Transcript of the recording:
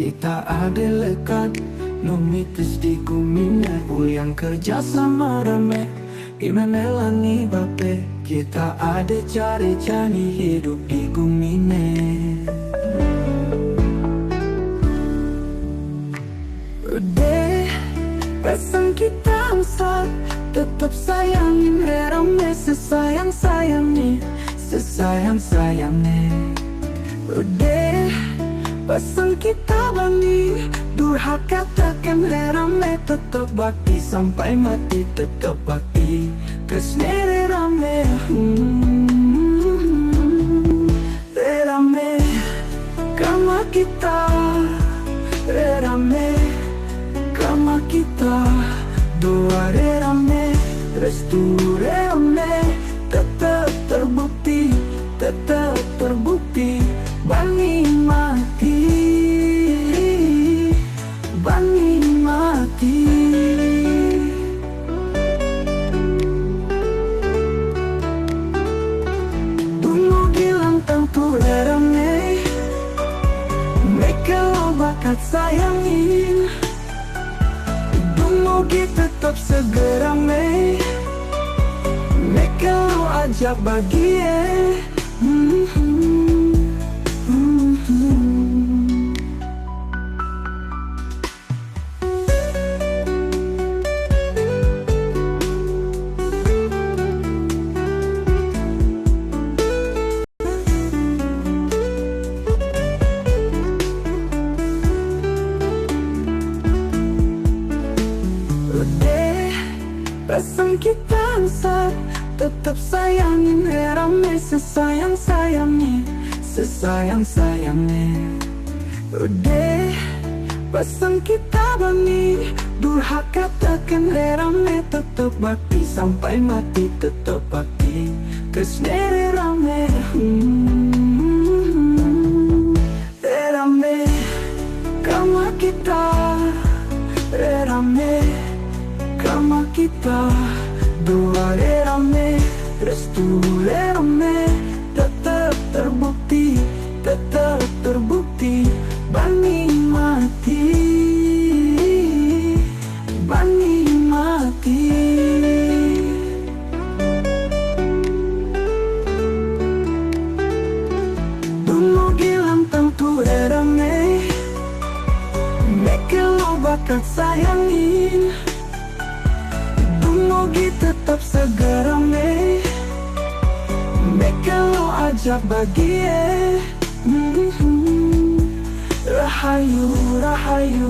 kita ada lekat numitis di kumina yang kerja sama rame imenelangi bape kita ada cari hidup di kumine. Udah pesan kita usah tetap sayangin rame sesayang-sayangnya sesayang-sayangnya. Udah pesan kita bani durhaka takkan rame tetap bakti sampai mati tetap bakti kesnere rame rame kama kita rame kama kita dua rame restu rame tetap terbukti bani mati dulu bilang tentu rame mereka lo bakat sayangin dulu kita tetap segera mereka lo ajak bahagia. Pesan kita usah tetap sayangin rame sesayang-sayangnya sesayang-sayangnya. Udah pesan kita bani durhaka takkan rame tetap bakti sampai mati tetap bakti kesnere rame rame kama kita rame kama kita dua rame restu rame tetap terbukti bani mati dulu bilang tentu rame mereka lo bakat sayangin tetap segera mereka lo ajak bahagia rahayu